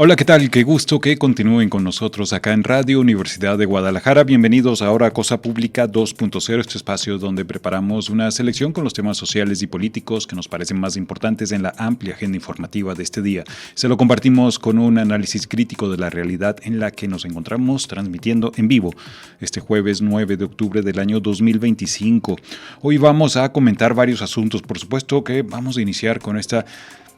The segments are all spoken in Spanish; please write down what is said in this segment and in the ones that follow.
Hola, ¿qué tal? Qué gusto que continúen con nosotros acá en Radio Universidad de Guadalajara. Bienvenidos ahora a Cosa Pública 2.0, este espacio donde preparamos una selección con los temas sociales y políticos que nos parecen más importantes en la amplia agenda informativa de este día. Se lo compartimos con un análisis crítico de la realidad en la que nos encontramos transmitiendo en vivo este jueves 9 de octubre del año 2025. Hoy vamos a comentar varios asuntos. Por supuesto que vamos a iniciar con esta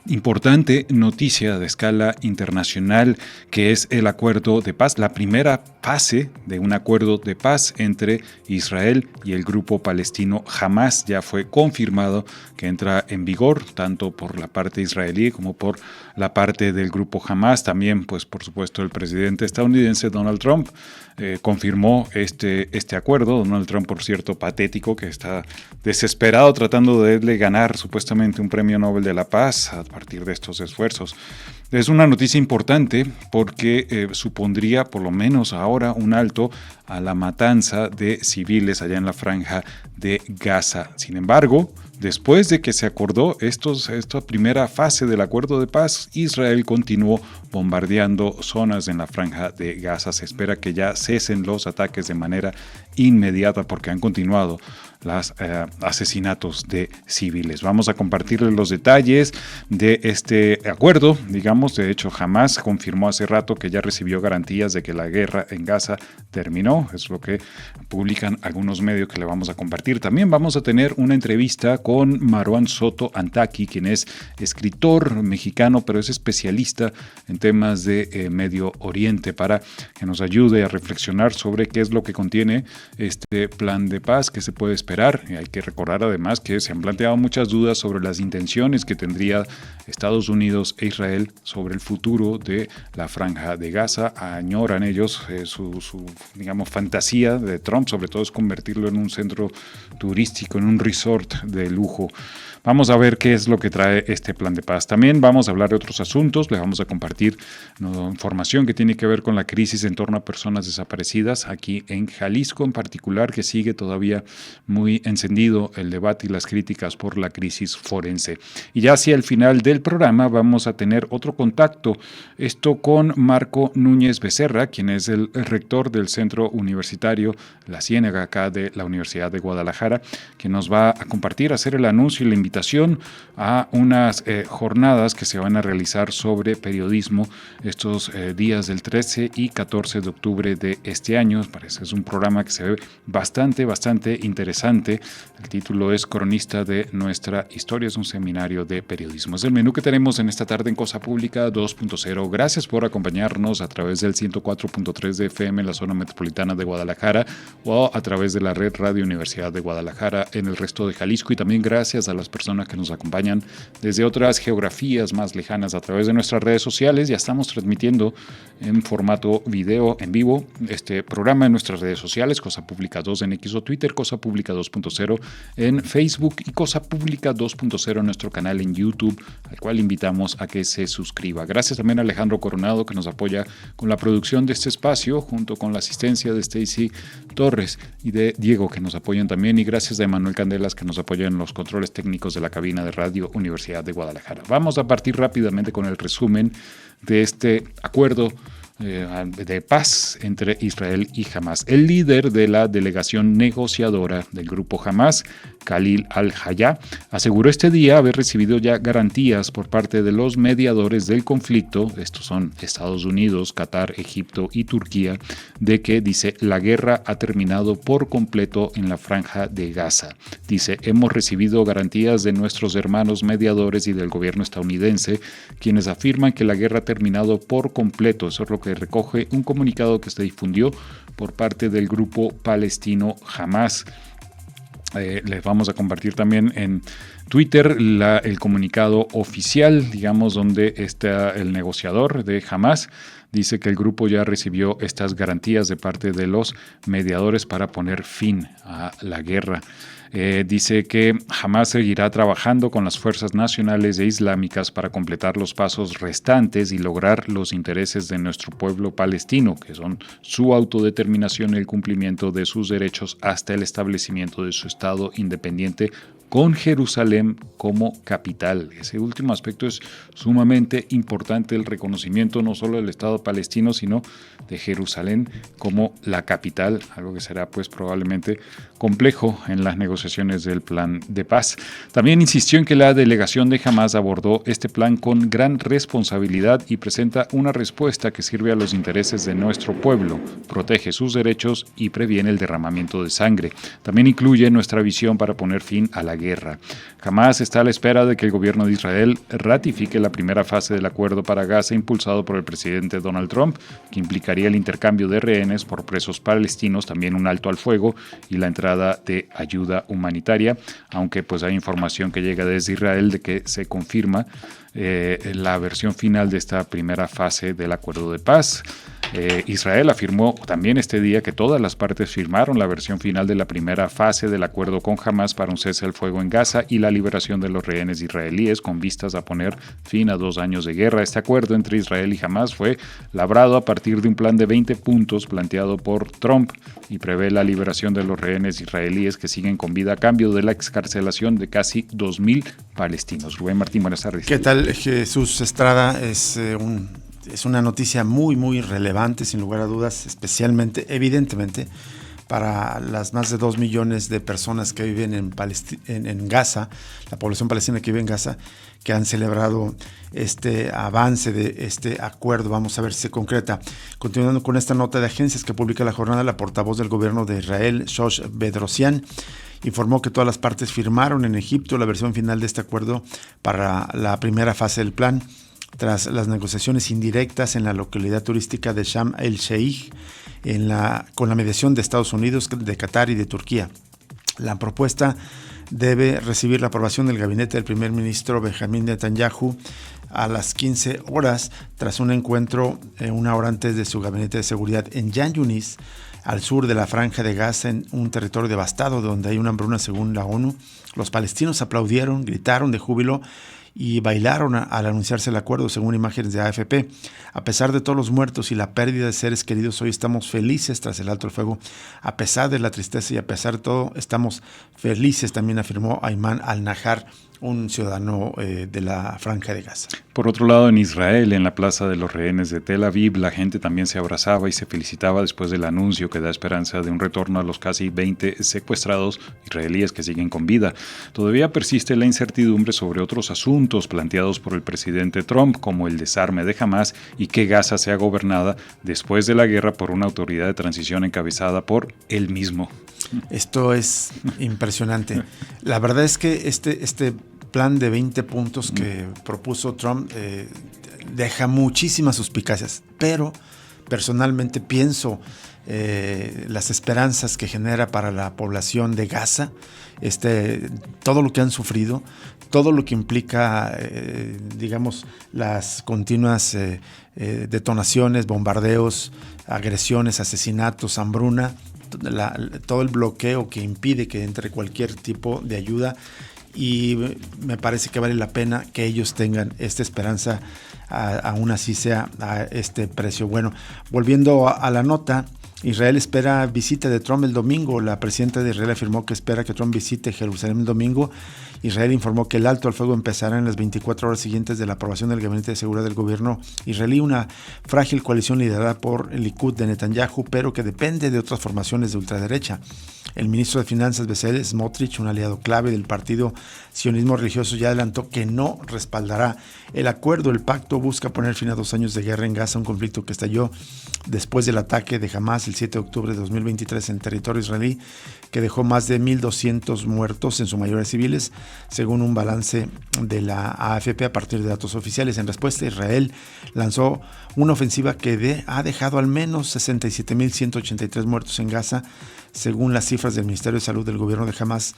importante noticia de escala internacional, que es el acuerdo de paz, la primera fase de un acuerdo de paz entre Israel y el grupo palestino Hamas. Ya fue confirmado que entra en vigor tanto por la parte israelí como por la parte del grupo Hamas. También, pues por supuesto, el presidente estadounidense Donald Trump confirmó este acuerdo. Donald Trump, por cierto, patético, que está desesperado tratando de ganar supuestamente un premio Nobel de la Paz a partir de estos esfuerzos. Es una noticia importante porque supondría por lo menos ahora un alto a la matanza de civiles allá en la franja de Gaza. Sin embargo, después de que se acordó esta primera fase del acuerdo de paz, Israel continuó bombardeando zonas en la franja de Gaza. Se espera que ya cesen los ataques de manera inmediata porque han continuado los asesinatos de civiles. Vamos a compartirles los detalles de este acuerdo. Digamos, de hecho, Hamas confirmó hace rato que ya recibió garantías de que la guerra en Gaza terminó. Es lo que publican algunos medios que le vamos a compartir. También vamos a tener una entrevista con Marwan Soto Antaki, quien es escritor mexicano, pero es especialista en temas de Medio Oriente, para que nos ayude a reflexionar sobre qué es lo que contiene este plan de paz, que se puede esperar. Y hay que recordar además que se han planteado muchas dudas sobre las intenciones que tendría Estados Unidos e Israel sobre el futuro de la franja de Gaza. Añoran ellos su digamos, fantasía de Trump, sobre todo, es convertirlo en un centro turístico, en un resort de lujo. Vamos a ver qué es lo que trae este plan de paz. También vamos a hablar de otros asuntos. Les vamos a compartir información que tiene que ver con la crisis en torno a personas desaparecidas aquí en Jalisco, en particular, que sigue todavía muy encendido el debate y las críticas por la crisis forense. Y ya hacia el final del programa vamos a tener otro contacto, esto con Marco Núñez Becerra, quien es el rector del Centro Universitario La Ciénaga, acá de la Universidad de Guadalajara, que nos va a compartir, hacer el anuncio y la invitación a unas jornadas que se van a realizar sobre periodismo estos días del 13 y 14 de octubre de este año. Parece que es un programa que se ve bastante interesante. El título es Cronista de nuestra historia. Es un seminario de periodismo. Es el menú que tenemos en esta tarde en Cosa Pública 2.0. Gracias por acompañarnos a través del 104.3 de FM en la zona metropolitana de Guadalajara o a través de la red Radio Universidad de Guadalajara en el resto de Jalisco, y también gracias a las personas que nos acompañan desde otras geografías más lejanas a través de nuestras redes sociales. Ya estamos transmitiendo en formato video en vivo este programa en nuestras redes sociales, Cosa Pública 2 en X o Twitter, Cosa Pública 2.0 en Facebook y Cosa Pública 2.0 en nuestro canal en YouTube, al cual invitamos a que se suscriba. Gracias también a Alejandro Coronado, que nos apoya con la producción de este espacio, junto con la asistencia de Stacy Torres y de Diego, que nos apoyan también, y gracias a Emanuel Candelas, que nos apoya en los controles técnicos de la cabina de Radio Universidad de Guadalajara. Vamos a partir rápidamente con el resumen de este acuerdo de paz entre Israel y Hamas. El líder de la delegación negociadora del grupo Hamas, Khalil al-Hayya, aseguró este día haber recibido ya garantías por parte de los mediadores del conflicto, estos son Estados Unidos, Qatar, Egipto y Turquía, de que, dice, la guerra ha terminado por completo en la franja de Gaza. Dice, hemos recibido garantías de nuestros hermanos mediadores y del gobierno estadounidense, quienes afirman que la guerra ha terminado por completo. Eso es lo que recoge un comunicado que se difundió por parte del grupo palestino Hamas. Les vamos a compartir también en Twitter el comunicado oficial, digamos, donde está el negociador de Hamas. Dice que el grupo ya recibió estas garantías de parte de los mediadores para poner fin a la guerra. Dice que Hamas seguirá trabajando con las fuerzas nacionales e islámicas para completar los pasos restantes y lograr los intereses de nuestro pueblo palestino, que son su autodeterminación y el cumplimiento de sus derechos hasta el establecimiento de su Estado independiente con Jerusalén como capital. Ese último aspecto es sumamente importante, el reconocimiento no solo del Estado palestino, sino de Jerusalén como la capital, algo que será pues probablemente complejo en las negociaciones del plan de paz. También insistió en que la delegación de Hamás abordó este plan con gran responsabilidad y presenta una respuesta que sirve a los intereses de nuestro pueblo, protege sus derechos y previene el derramamiento de sangre. También incluye nuestra visión para poner fin a la guerra. Hamás está a la espera de que el gobierno de Israel ratifique la primera fase del acuerdo para Gaza impulsado por el presidente Donald Trump, que implicaría el intercambio de rehenes por presos palestinos, también un alto al fuego y la entrada de ayuda humanitaria, aunque pues hay información que llega desde Israel de que se confirma la versión final de esta primera fase del acuerdo de paz. Israel afirmó también este día que todas las partes firmaron la versión final de la primera fase del acuerdo con Hamás para un cese al fuego en Gaza y la liberación de los rehenes israelíes con vistas a poner fin a 2 años de guerra. Este acuerdo entre Israel y Hamás fue labrado a partir de un plan de 20 puntos planteado por Trump y prevé la liberación de los rehenes israelíes que siguen con vida a cambio de la excarcelación de casi 2,000 palestinos. Rubén Martín, buenas tardes. ¿Qué tal, Jesús Estrada? Es una noticia muy, muy relevante, sin lugar a dudas, especialmente, evidentemente, para las más de 2 millones de personas que viven en Gaza, la población palestina que vive en Gaza, que han celebrado este avance de este acuerdo. Vamos a ver si se concreta. Continuando con esta nota de agencias que publica la jornada, la portavoz del gobierno de Israel, Shosh Bedrosian, informó que todas las partes firmaron en Egipto la versión final de este acuerdo para la primera fase del plan, tras las negociaciones indirectas en la localidad turística de Sharm el Sheikh, con la mediación de Estados Unidos, de Qatar y de Turquía. La propuesta debe recibir la aprobación del gabinete del primer ministro Benjamín Netanyahu a las 15 horas, tras un encuentro una hora antes de su gabinete de seguridad en Yan Yunis, al sur de la Franja de Gaza, en un territorio devastado donde hay una hambruna según la ONU. Los palestinos aplaudieron, gritaron de júbilo y bailaron al anunciarse el acuerdo, según imágenes de AFP. A pesar de todos los muertos y la pérdida de seres queridos, hoy estamos felices tras el alto el fuego. A pesar de la tristeza y a pesar de todo, estamos felices, también afirmó Ayman al-Nahar, un ciudadano de la Franja de Gaza. Por otro lado, en Israel, en la Plaza de los Rehenes de Tel Aviv, la gente también se abrazaba y se felicitaba después del anuncio que da esperanza de un retorno a los casi 20 secuestrados israelíes que siguen con vida. Todavía persiste la incertidumbre sobre otros asuntos planteados por el presidente Trump, como el desarme de Hamás y que Gaza sea gobernada después de la guerra por una autoridad de transición encabezada por él mismo. Esto es impresionante. La verdad es que este plan de 20 puntos que propuso Trump deja muchísimas suspicacias, pero personalmente pienso las esperanzas que genera para la población de Gaza, todo lo que han sufrido, todo lo que implica, digamos, las continuas detonaciones, bombardeos, agresiones, asesinatos, hambruna, todo el bloqueo que impide que entre cualquier tipo de ayuda, y me parece que vale la pena que ellos tengan esta esperanza, aún así sea a este precio. Bueno, volviendo a la nota, Israel espera visita de Trump el domingo. La presidenta de Israel afirmó que espera que Trump visite Jerusalén el domingo. Israel informó que el alto al fuego empezará en las 24 horas siguientes de la aprobación del gabinete de seguridad del gobierno israelí, una frágil coalición liderada por el Likud de Netanyahu, pero que depende de otras formaciones de ultraderecha. El ministro de Finanzas, Bezalel Smotrich, un aliado clave del partido sionismo religioso, ya adelantó que no respaldará el acuerdo. El pacto busca poner fin a 2 años de guerra en Gaza, un conflicto que estalló después del ataque de Hamás el 7 de octubre de 2023 en territorio israelí, que dejó más de 1,200 muertos, en su mayoría civiles, según un balance de la AFP a partir de datos oficiales. En respuesta, Israel lanzó una ofensiva que ha dejado al menos 67,183 muertos en Gaza, según las cifras del Ministerio de Salud del gobierno de Hamás,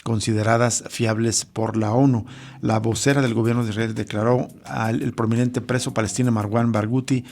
consideradas fiables por la ONU. La vocera del gobierno de Israel declaró al prominente preso palestino Marwan Barghouti,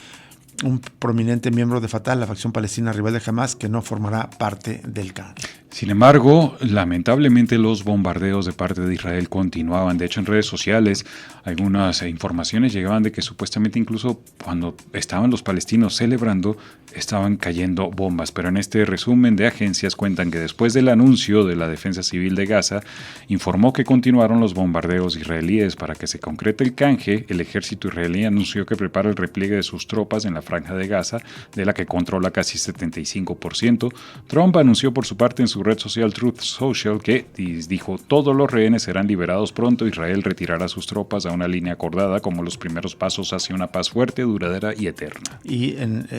un prominente miembro de Fatah, la facción palestina rival de Hamás, que no formará parte del clan. Sin embargo, lamentablemente los bombardeos de parte de Israel continuaban. De hecho, en redes sociales algunas informaciones llegaban de que supuestamente incluso cuando estaban los palestinos celebrando, estaban cayendo bombas. Pero en este resumen de agencias cuentan que después del anuncio de la Defensa Civil de Gaza, informó que continuaron los bombardeos israelíes. Para que se concrete el canje, el ejército israelí anunció que prepara el repliegue de sus tropas en la franja de Gaza, de la que controla casi 75%. Trump anunció por su parte en su red social Truth Social que dijo: todos los rehenes serán liberados pronto, Israel retirará sus tropas a una línea acordada como los primeros pasos hacia una paz fuerte, duradera y eterna. Y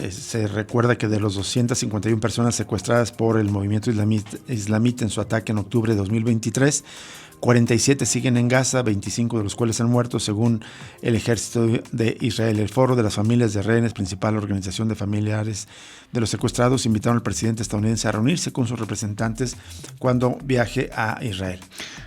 se recuerda que de los 251 personas secuestradas por el movimiento islamita en su ataque en octubre de 2023, 47 siguen en Gaza, 25 de los cuales han muerto, según el ejército de Israel. El Foro de las Familias de Rehenes, principal organización de familiares de los secuestrados, invitaron al presidente estadounidense a reunirse con sus representantes cuando viaje a Israel.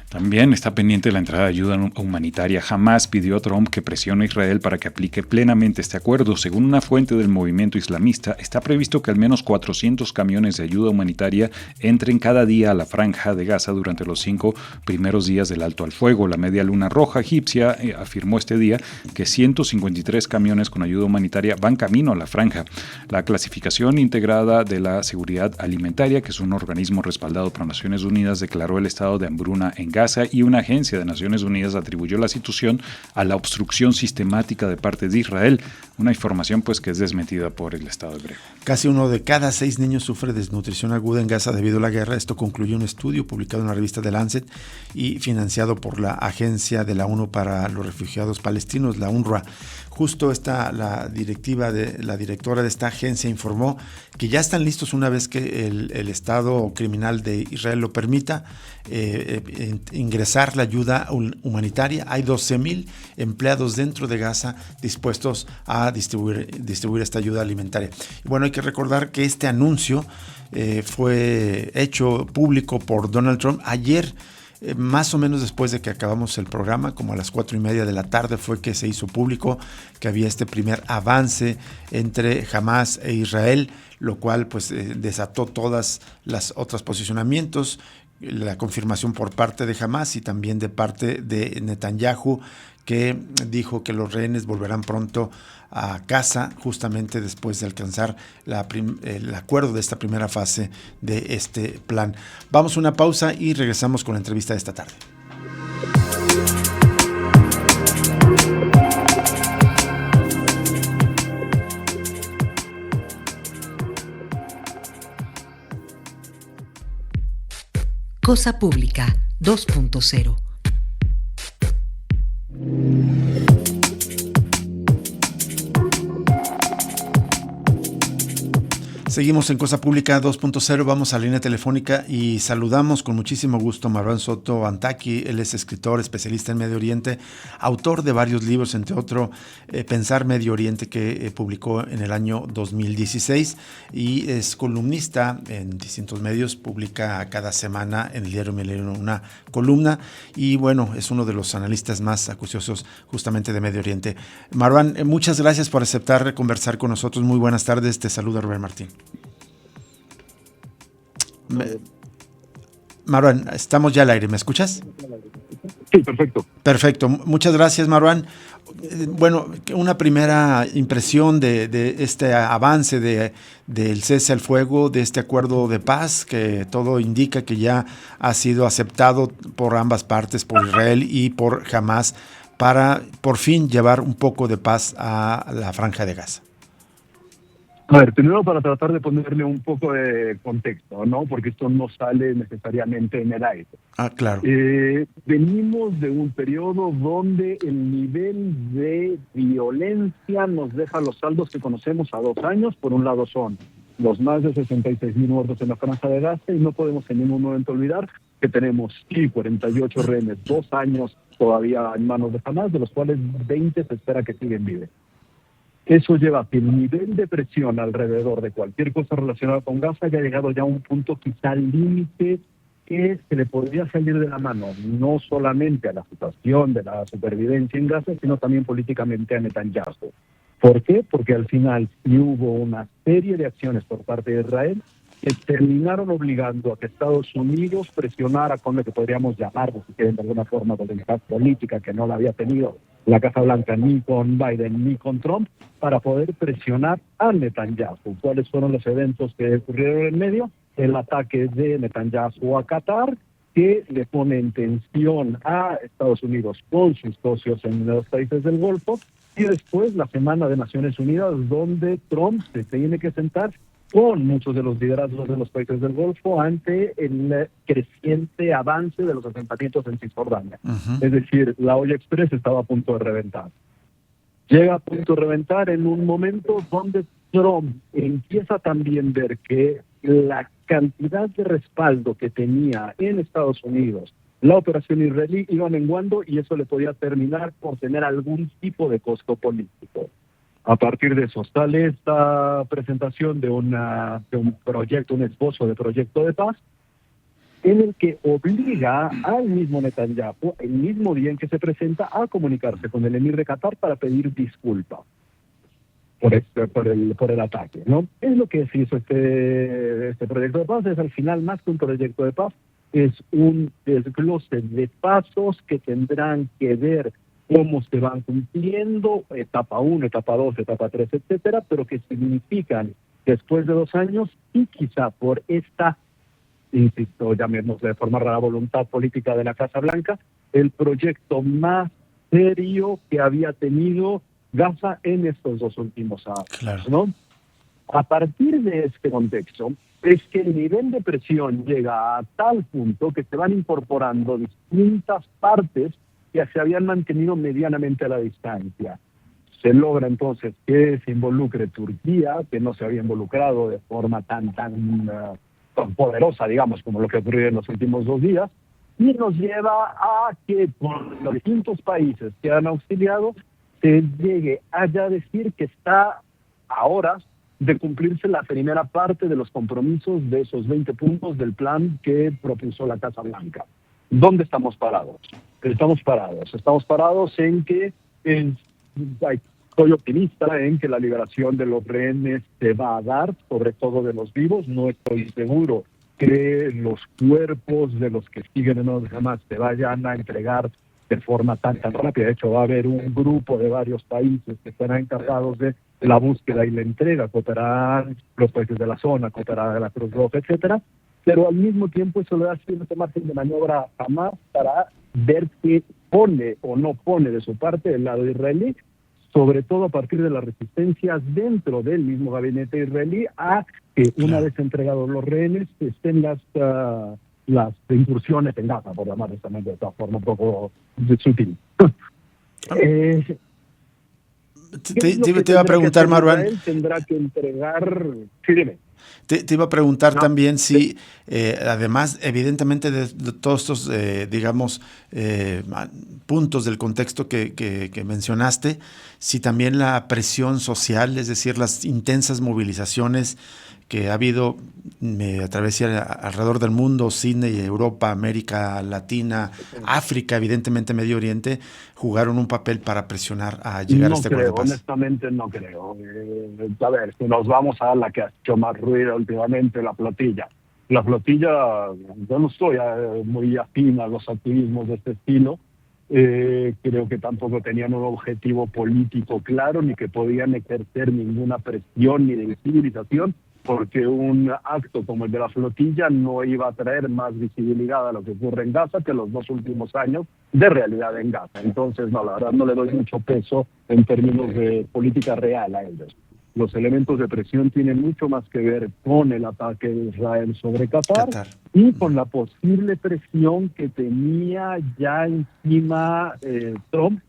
También está pendiente la entrada de ayuda humanitaria. Hamás pidió a Trump que presione a Israel para que aplique plenamente este acuerdo. Según una fuente del movimiento islamista, está previsto que al menos 400 camiones de ayuda humanitaria entren cada día a la franja de Gaza durante los 5 primeros días del alto al fuego. La Media Luna Roja egipcia afirmó este día que 153 camiones con ayuda humanitaria van camino a la franja. La clasificación integrada de la seguridad alimentaria, que es un organismo respaldado por Naciones Unidas, declaró el estado de hambruna en Gaza, y una agencia de Naciones Unidas atribuyó la situación a la obstrucción sistemática de parte de Israel, una información pues que es desmentida por el Estado hebreo. Casi 1 de cada 6 niños sufre desnutrición aguda en Gaza debido a la guerra. Esto concluyó un estudio publicado en la revista The Lancet y financiado por la Agencia de la ONU para los Refugiados Palestinos, la UNRWA. Justo la directora de esta agencia informó que ya están listos, una vez que el Estado criminal de Israel lo permita, ingresar la ayuda humanitaria. Hay 12,000 empleados dentro de Gaza dispuestos a distribuir esta ayuda alimentaria. Y bueno, hay que recordar que este anuncio fue hecho público por Donald Trump ayer. Más o menos después de que acabamos el programa, como a las 4:30 de la tarde, fue que se hizo público que había este primer avance entre Hamás e Israel, lo cual pues desató todas las otros posicionamientos, la confirmación por parte de Hamás y también de parte de Netanyahu, que dijo que los rehenes volverán pronto a casa, justamente después de alcanzar el acuerdo de esta primera fase de este plan. Vamos a una pausa y regresamos con la entrevista de esta tarde. Cosa Pública 2.0. Seguimos en Cosa Pública 2.0, vamos a la línea telefónica y saludamos con muchísimo gusto a Marwan Soto Antaki. Él es escritor, especialista en Medio Oriente, autor de varios libros, entre otros Pensar Medio Oriente, que publicó en el año 2016, y es columnista en distintos medios, publica cada semana en el diario Milenio una columna, y bueno, es uno de los analistas más acuciosos justamente de Medio Oriente. Marwan, muchas gracias por aceptar conversar con nosotros. Muy buenas tardes, te saluda Rubén Martín. Marwan, estamos ya al aire, ¿me escuchas? Sí, perfecto. Perfecto, muchas gracias, Marwan. Bueno, una primera impresión de este avance del cese al fuego, de este acuerdo de paz, que todo indica que ya ha sido aceptado por ambas partes, por Israel y por Hamás, para por fin llevar un poco de paz a la Franja de Gaza. A ver, primero para tratar de ponerle un poco de contexto, ¿no? Porque esto no sale necesariamente en el aire. Ah, claro. Venimos de un periodo donde el nivel de violencia nos deja los saldos que conocemos a 2 años. Por un lado son los más de 66,000 muertos en la Franja de Gaza, y no podemos en ningún momento olvidar que tenemos 48 rehenes, 2 años todavía en manos de Hamás, de los cuales 20 se espera que siguen vivos. Eso lleva a que el nivel de presión alrededor de cualquier cosa relacionada con Gaza haya llegado ya a un punto quizá límite que se le podría salir de la mano, no solamente a la situación de la supervivencia en Gaza, sino también políticamente a Netanyahu. ¿Por qué? Porque al final sí hubo una serie de acciones por parte de Israel que terminaron obligando a que Estados Unidos presionara con lo que podríamos llamar, si quieren, de alguna forma, voluntad política que no la había tenido la Casa Blanca ni con Biden ni con Trump, para poder presionar a Netanyahu. ¿Cuáles fueron los eventos que ocurrieron en medio? El ataque de Netanyahu a Qatar, que le pone en tensión a Estados Unidos con sus socios en los países del Golfo, y después la Semana de Naciones Unidas, donde Trump se tiene que sentar con muchos de los liderazgos de los países del Golfo ante el creciente avance de los asentamientos en Cisjordania. Es decir, la olla express estaba a punto de reventar. Llega a punto de reventar en un momento donde Trump empieza también a ver que la cantidad de respaldo que tenía en Estados Unidos la operación israelí iba menguando, y eso le podía terminar por tener algún tipo de costo político. A partir de eso sale esta presentación de un proyecto, un esbozo de proyecto de paz, en el que obliga al mismo Netanyahu, el mismo día en que se presenta, a comunicarse con el emir de Qatar para pedir disculpas por el ataque, ¿no? Es lo que se hizo este proyecto de paz. Es al final, más que un proyecto de paz, es un desglose de pasos que tendrán que ver cómo se van cumpliendo, etapa 1, etapa 2, etapa 3, etcétera, pero que significan, después de 2 años, y quizá por esta, insisto, llamémosle de forma rara, voluntad política de la Casa Blanca, el proyecto más serio que había tenido Gaza en estos 2 últimos años, Claro. ¿no? A partir de este contexto, es que el nivel de presión llega a tal punto que se van incorporando distintas partes que se habían mantenido medianamente a la distancia. Se logra entonces que se involucre Turquía, que no se había involucrado de forma tan poderosa, digamos, como lo que ocurrió en los últimos 2 días, y nos lleva a que con los distintos países que han auxiliado se llegue a ya decir que está a horas de cumplirse la primera parte de los compromisos de esos 20 puntos del plan que propuso la Casa Blanca. ¿Dónde estamos parados? Estamos parados en que soy optimista en que la liberación de los rehenes se va a dar, sobre todo de los vivos. No estoy seguro que los cuerpos de los que siguen en Hamas se vayan a entregar de forma tan rápida. De hecho, va a haber un grupo de varios países que estarán encargados de la búsqueda y la entrega. Cooperarán los países de la zona, cooperará la Cruz Roja, etcétera. Pero al mismo tiempo eso le da cierto margen de maniobra a Hamas para ver qué pone o no pone de su parte del lado israelí, sobre todo a partir de las resistencias dentro del mismo gabinete israelí a que una vez entregados los rehenes estén las incursiones en Gaza, por llamarlo también de esta forma un poco sutil. Te iba a preguntar, Marwan. Tendrá que entregar... Sí, dime. Te iba a preguntar también si, además, evidentemente, de todos estos, puntos del contexto que mencionaste, si también la presión social, es decir, las intensas movilizaciones que ha habido a través alrededor del mundo, Sydney, Europa, América Latina, África, evidentemente Medio Oriente, jugaron un papel para presionar a llegar a este acuerdo de paz. Honestamente no creo. A ver, si nos vamos a la que ha hecho más ruido últimamente, la flotilla. La flotilla, yo no estoy muy afín a los activismos de este estilo. Creo que tampoco tenían un objetivo político claro, ni que podían ejercer ninguna presión ni de visibilización, porque un acto como el de la flotilla no iba a traer más visibilidad a lo que ocurre en Gaza que los 2 últimos años de realidad en Gaza. Entonces, no, la verdad no le doy mucho peso en términos de política real a ellos. Los elementos de presión tienen mucho más que ver con el ataque de Israel sobre Qatar y con la posible presión que tenía ya encima Trump,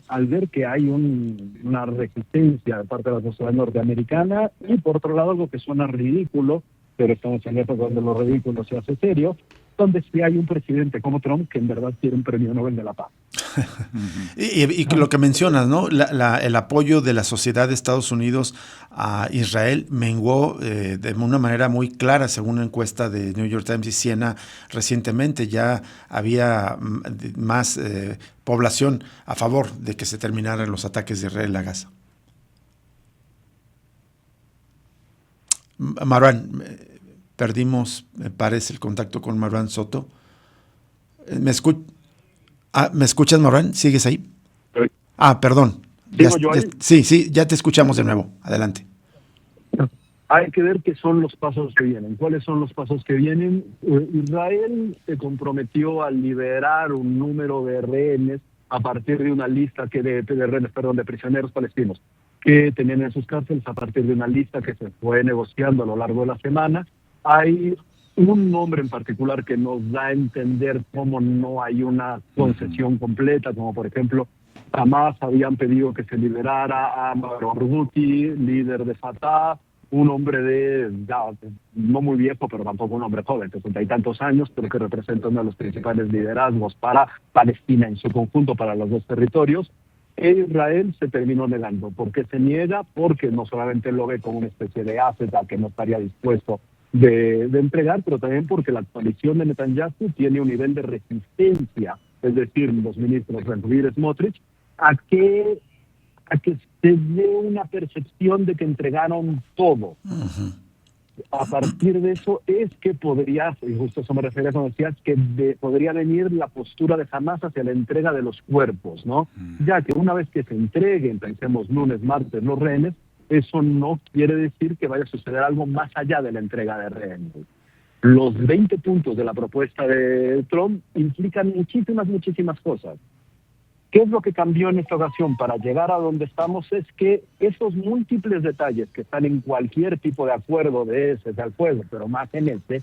al ver que hay una resistencia de parte de la sociedad norteamericana, y por otro lado algo que suena ridículo, pero estamos en época donde lo ridículo se hace serio, donde sí hay un presidente como Trump que en verdad quiere un premio Nobel de la Paz. Y lo que mencionas, ¿no? El apoyo de la sociedad de Estados Unidos a Israel menguó de una manera muy clara, según una encuesta de New York Times y Siena recientemente. Ya había más población a favor de que se terminaran los ataques de Israel a Gaza. Marwan, perdimos, me parece, el contacto con Marwan Soto. ¿Me escuchas, Marwan? ¿Sigues ahí? Sí. Perdón. ¿Sigo yo ahí? Sí, ya te escuchamos de nuevo. Adelante. Hay que ver qué son los pasos que vienen. ¿Cuáles son los pasos que vienen? Israel se comprometió a liberar un número de rehenes a partir de una lista de prisioneros palestinos que tenían en sus cárceles, a partir de una lista que se fue negociando a lo largo de la semana. Hay un nombre en particular que nos da a entender cómo no hay una concesión completa, como por ejemplo, Hamas habían pedido que se liberara a Barghouti, líder de Fatah, un hombre no muy viejo, pero tampoco un hombre joven, 60 y tantos años, pero que representa uno de los principales liderazgos para Palestina en su conjunto, para los dos territorios. Israel se terminó negando. ¿Por qué se niega? Porque no solamente lo ve como una especie de asset al que no estaría dispuesto de entregar, pero también porque la coalición de Netanyahu tiene un nivel de resistencia, es decir, los ministros Ben-Gvir y Smotrich, a que se dé una percepción de que entregaron todo. Uh-huh. A partir de eso es que podría, y justo eso me refería cuando decías, que podría venir la postura de Hamas hacia la entrega de los cuerpos, ¿no? Ya que una vez que se entreguen, pensemos lunes, martes, los rehenes, eso no quiere decir que vaya a suceder algo más allá de la entrega de rehenes. Los 20 puntos de la propuesta de Trump implican muchísimas cosas. ¿Qué es lo que cambió en esta ocasión para llegar a donde estamos? Es que esos múltiples detalles que están en cualquier tipo de acuerdo de ese, del acuerdo, pero más en este,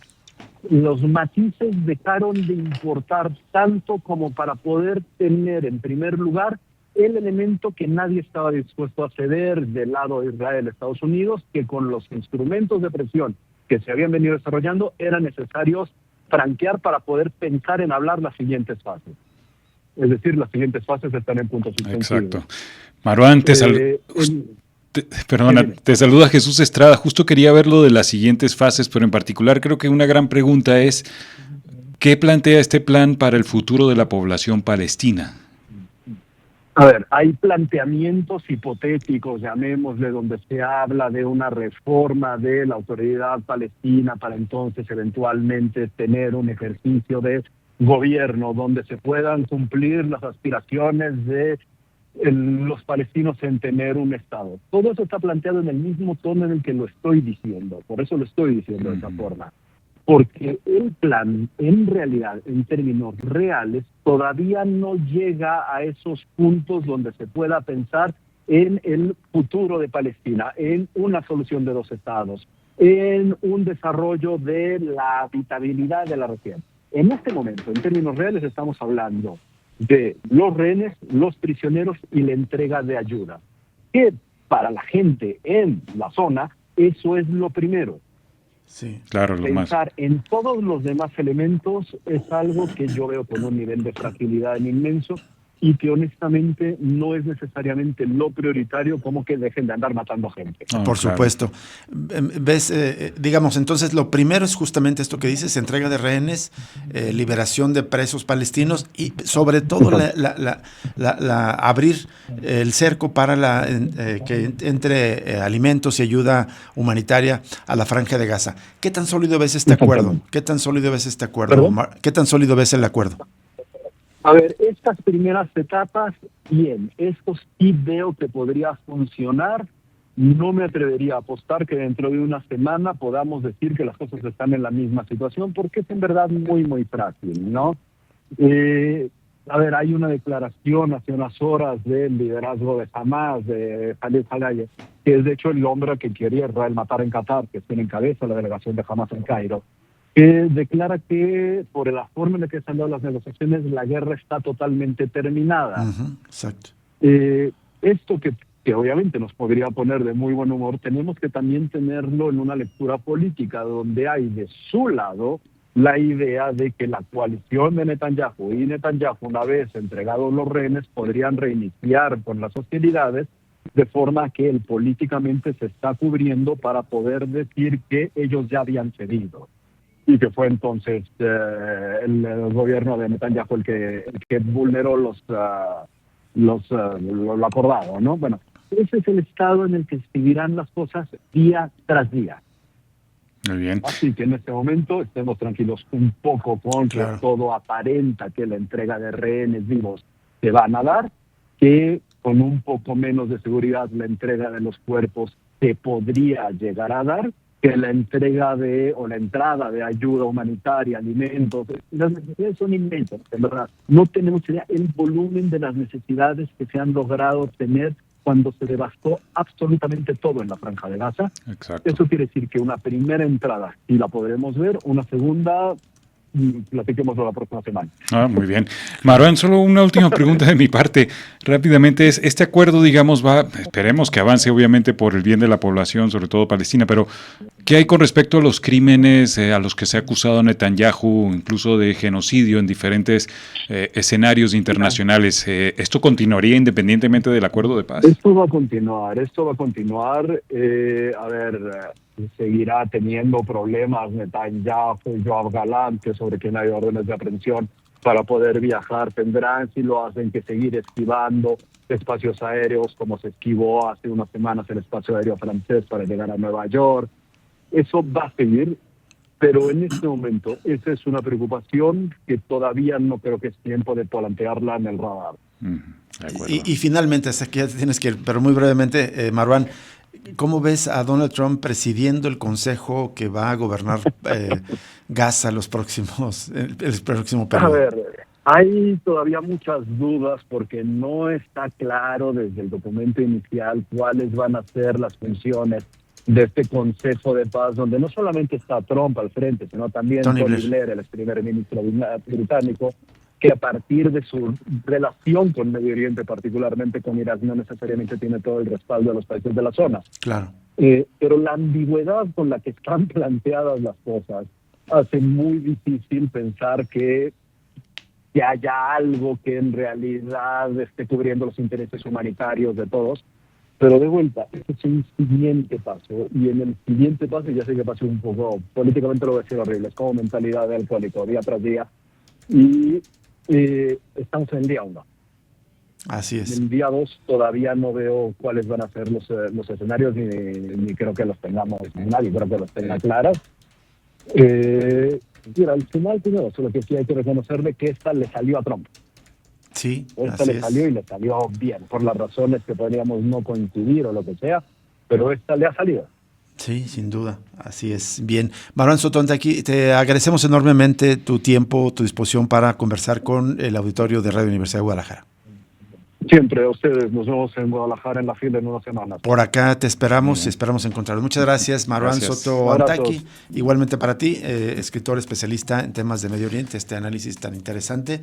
los matices dejaron de importar tanto como para poder tener en primer lugar el elemento que nadie estaba dispuesto a ceder del lado de Israel, Estados Unidos, que con los instrumentos de presión que se habían venido desarrollando eran necesarios franquear para poder pensar en hablar las siguientes fases. Es decir, las siguientes fases están en puntos suspensivos. Exacto. Marwan, te saluda Jesús Estrada. Justo quería ver lo de las siguientes fases, pero en particular creo que una gran pregunta es, ¿qué plantea este plan para el futuro de la población palestina? A ver, hay planteamientos hipotéticos, llamémosle, donde se habla de una reforma de la autoridad palestina para entonces eventualmente tener un ejercicio de gobierno donde se puedan cumplir las aspiraciones de los palestinos en tener un Estado. Todo eso está planteado en el mismo tono en el que lo estoy diciendo, por eso lo estoy diciendo de esa forma. Porque el plan, en realidad, en términos reales, todavía no llega a esos puntos donde se pueda pensar en el futuro de Palestina, en una solución de dos estados, en un desarrollo de la habitabilidad de la región. En este momento, en términos reales, estamos hablando de los rehenes, los prisioneros y la entrega de ayuda. Que para la gente en la zona, eso es lo primero. Sí, claro, Pensar en todos los demás elementos es algo que yo veo con un nivel de fragilidad inmenso y que honestamente no es necesariamente lo prioritario, como que dejen de andar matando gente. Por supuesto. ¿Ves? Digamos, entonces lo primero es justamente esto que dices, entrega de rehenes, liberación de presos palestinos y sobre todo abrir el cerco para que entre alimentos y ayuda humanitaria a la Franja de Gaza. ¿Qué tan sólido ves este acuerdo? ¿Qué tan sólido ves este acuerdo? ¿Qué tan sólido ves el acuerdo? A ver, estas primeras etapas, bien, esto sí veo que podría funcionar. No me atrevería a apostar que dentro de una semana podamos decir que las cosas están en la misma situación, porque es en verdad muy frágil, ¿no? A ver, hay una declaración hace unas horas del liderazgo de Hamas, de Khalid Halaye, que es de hecho el hombre que quería Israel matar en Qatar, que tiene en cabeza la delegación de Hamas en Cairo, que declara que por la forma en la que se han dado las negociaciones, la guerra está totalmente terminada. Uh-huh, exacto. Esto que obviamente nos podría poner de muy buen humor, tenemos que también tenerlo en una lectura política, donde hay de su lado la idea de que la coalición de Netanyahu y Netanyahu, una vez entregados los rehenes, podrían reiniciar con las hostilidades, de forma que él políticamente se está cubriendo para poder decir que ellos ya habían cedido. Y que fue entonces el gobierno de Netanyahu el que vulneró lo acordado, ¿no? Bueno, ese es el estado en el que seguirán las cosas día tras día. Muy bien. Así que en este momento estemos tranquilos un poco con que todo aparenta que la entrega de rehenes vivos se van a dar, que con un poco menos de seguridad la entrega de los cuerpos se podría llegar a dar, que la entrega o la entrada de ayuda humanitaria, alimentos, las necesidades son inmensas, en verdad. No tenemos idea el volumen de las necesidades que se han logrado obtener cuando se devastó absolutamente todo en la Franja de Gaza. Exacto. Eso quiere decir que una primera entrada, y la podremos ver, una segunda, platiquemos la próxima semana. Muy bien. Marwan, solo una última pregunta de mi parte. Rápidamente, este acuerdo, digamos, esperemos que avance, obviamente, por el bien de la población, sobre todo palestina, pero ¿qué hay con respecto a los crímenes a los que se ha acusado a Netanyahu, incluso de genocidio en diferentes escenarios internacionales? ¿Esto continuaría independientemente del acuerdo de paz? Esto va a continuar. Seguirá teniendo problemas Netanyahu y Yoav Gallant, que sobre quien hay órdenes de aprehensión para poder viajar. Tendrán, si lo hacen, que seguir esquivando espacios aéreos, como se esquivó hace unas semanas el espacio aéreo francés para llegar a Nueva York. Eso va a seguir, pero en este momento esa es una preocupación que todavía no creo que es tiempo de plantearla en el radar. Y finalmente, hasta aquí ya tienes que ir, pero muy brevemente, Marwan, ¿cómo ves a Donald Trump presidiendo el consejo que va a gobernar Gaza el próximo periodo? A ver, hay todavía muchas dudas porque no está claro desde el documento inicial cuáles van a ser las funciones de este Consejo de Paz, donde no solamente está Trump al frente, sino también Tony Blair, el ex primer ministro británico, que a partir de su relación con Medio Oriente, particularmente con Irak, no necesariamente tiene todo el respaldo de los países de la zona. Claro. Pero la ambigüedad con la que están planteadas las cosas hace muy difícil pensar que haya algo que en realidad esté cubriendo los intereses humanitarios de todos. Pero de vuelta, este es un siguiente paso, y en el siguiente paso, ya sé que pasó un poco, políticamente lo voy a decir horrible, es como mentalidad de alcohólico, día tras día, y estamos en el día 1. Así es. En el día 2 todavía no veo cuáles van a ser los escenarios, ni creo que los tengamos, nadie creo que los tenga claras. Mira, al final, primero, solo que sí hay que reconocerle que esta le salió a Trump. Sí, esta le salió y le salió bien, por las razones que podríamos no coincidir o lo que sea, pero esta le ha salido. Sí, sin duda, así es. Bien, Marwan Sotonte, aquí te agradecemos enormemente tu tiempo, tu disposición para conversar con el auditorio de Radio Universidad de Guadalajara. Siempre a ustedes, nos vemos en Guadalajara en la fila en unas semanas. Por acá te esperamos y esperamos encontrarnos. Muchas gracias, Marwan Soto Antaki. Igualmente para ti, escritor especialista en temas de Medio Oriente, este análisis tan interesante.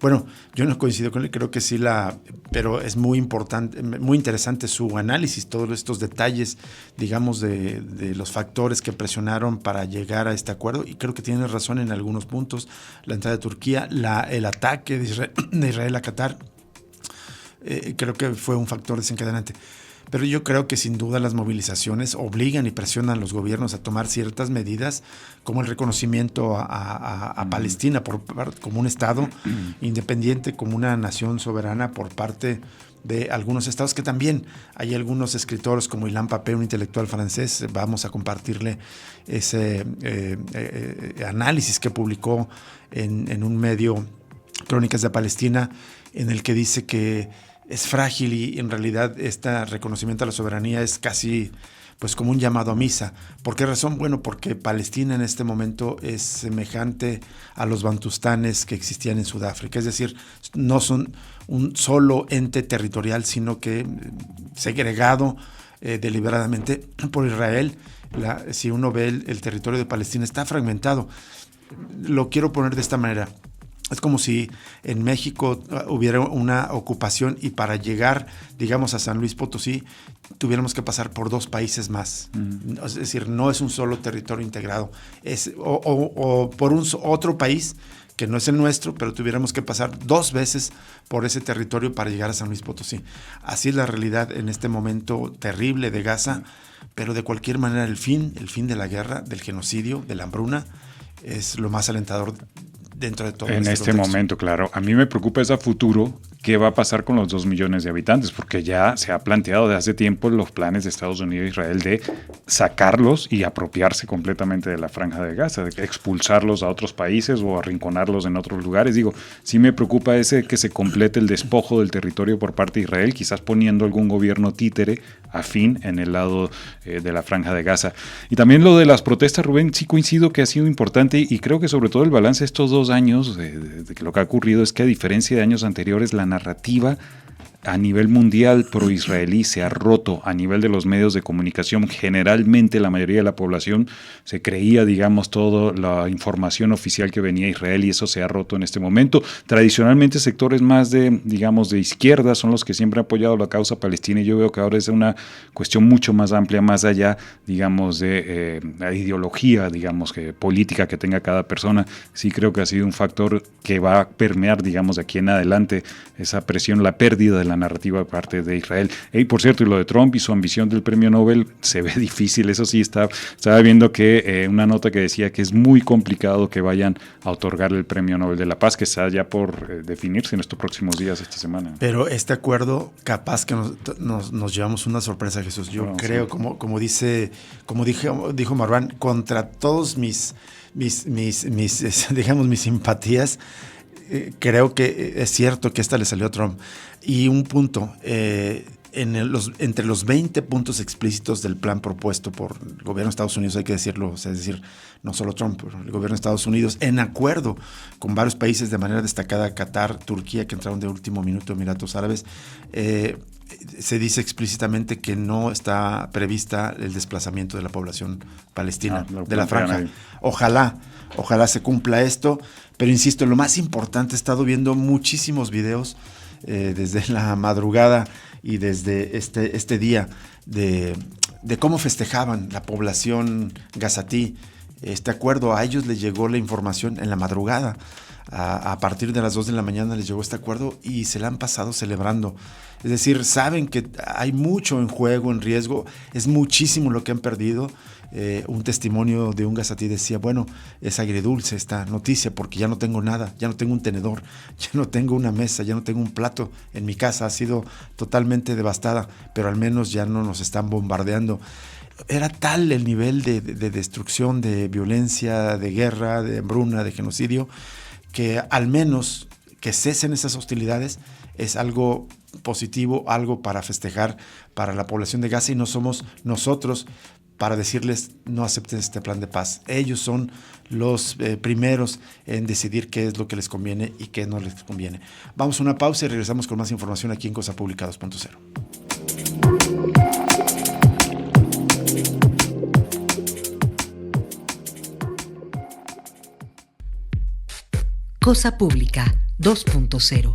Bueno, yo no coincido con él, creo que sí pero es muy importante, muy interesante su análisis, todos estos detalles, digamos, de los factores que presionaron para llegar a este acuerdo, y creo que tiene razón en algunos puntos. La entrada de Turquía, el ataque de Israel a Qatar, creo que fue un factor desencadenante. Pero yo creo que sin duda las movilizaciones obligan y presionan a los gobiernos a tomar ciertas medidas, como el reconocimiento a Palestina como un Estado independiente, como una nación soberana por parte de algunos estados, que también hay algunos escritores como Ilan Pappé, un intelectual francés, vamos a compartirle ese análisis que publicó en un medio, Crónicas de Palestina, en el que dice que es frágil y en realidad este reconocimiento a la soberanía es casi pues como un llamado a misa. ¿Por qué razón? Bueno, porque Palestina en este momento es semejante a los bantustanes que existían en Sudáfrica, es decir, no son un solo ente territorial, sino que segregado deliberadamente por Israel. Si uno ve el territorio de Palestina está fragmentado. Lo quiero poner de esta manera. Es como si en México hubiera una ocupación y para llegar, digamos, a San Luis Potosí, tuviéramos que pasar por 2 países más. Es decir, no es un solo territorio integrado. O por otro país que no es el nuestro, pero tuviéramos que pasar 2 veces por ese territorio para llegar a San Luis Potosí. Así es la realidad en este momento terrible de Gaza, pero de cualquier manera el fin de la guerra, del genocidio, de la hambruna, es lo más alentador dentro de todo en este momento, claro. A mí me preocupa ese futuro ¿qué va a pasar con los 2 millones de habitantes? Porque ya se ha planteado desde hace tiempo los planes de Estados Unidos e Israel de sacarlos y apropiarse completamente de la Franja de Gaza, de expulsarlos a otros países o arrinconarlos en otros lugares. Digo, sí me preocupa que se complete el despojo del territorio por parte de Israel, quizás poniendo algún gobierno títere afín en el lado de la Franja de Gaza. Y también lo de las protestas, Rubén, sí coincido que ha sido importante y creo que sobre todo el balance de estos 2 años de lo que ha ocurrido es que a diferencia de años anteriores, la narrativa a nivel mundial pro-israelí se ha roto a nivel de los medios de comunicación. Generalmente la mayoría de la población se creía, digamos, toda la información oficial que venía de Israel y eso se ha roto en este momento. Tradicionalmente sectores más de, digamos, de izquierda son los que siempre han apoyado la causa palestina y yo veo que ahora es una cuestión mucho más amplia, más allá, digamos, de la ideología, digamos, que política que tenga cada persona. Sí creo que ha sido un factor que va a permear, digamos, de aquí en adelante esa presión, la pérdida de la narrativa de parte de Israel. Y por cierto, y lo de Trump y su ambición del premio Nobel se ve difícil, eso sí, estaba viendo que una nota que decía que es muy complicado que vayan a otorgarle el premio Nobel de la Paz, que está ya por definirse en estos próximos días, esta semana. Pero este acuerdo, capaz que nos llevamos una sorpresa, Jesús. Yo creo, sí, como dijo Marwan, contra todos mis digamos, mis simpatías, creo que es cierto que esta le salió a Trump. Y un punto, entre los 20 puntos explícitos del plan propuesto por el gobierno de Estados Unidos, hay que decirlo, es decir, no solo Trump, pero el gobierno de Estados Unidos, en acuerdo con varios países de manera destacada, Qatar, Turquía, que entraron de último minuto, Emiratos Árabes, se dice explícitamente que no está prevista el desplazamiento de la población palestina de la franja. Ojalá se cumpla esto, pero insisto, lo más importante, he estado viendo muchísimos videos desde la madrugada y desde este día de cómo festejaban la población gazatí este acuerdo. A ellos les llegó la información en la madrugada. A partir de las 2 de la mañana les llegó este acuerdo y se la han pasado celebrando. Es decir, saben que hay mucho en juego, en riesgo, es muchísimo lo que han perdido. Un testimonio de un gazatí decía, bueno, es agridulce esta noticia porque ya no tengo nada, ya no tengo un tenedor, ya no tengo una mesa, ya no tengo un plato en mi casa, ha sido totalmente devastada, pero al menos ya no nos están bombardeando. Era tal el nivel de destrucción, de violencia, de guerra, de hambruna, de genocidio, que al menos que cesen esas hostilidades es algo positivo, algo para festejar para la población de Gaza, y no somos nosotros para decirles no acepten este plan de paz. Ellos son los primeros en decidir qué es lo que les conviene y qué no les conviene. Vamos a una pausa y regresamos con más información aquí en Cosa Pública 2.0. Cosa Pública 2.0.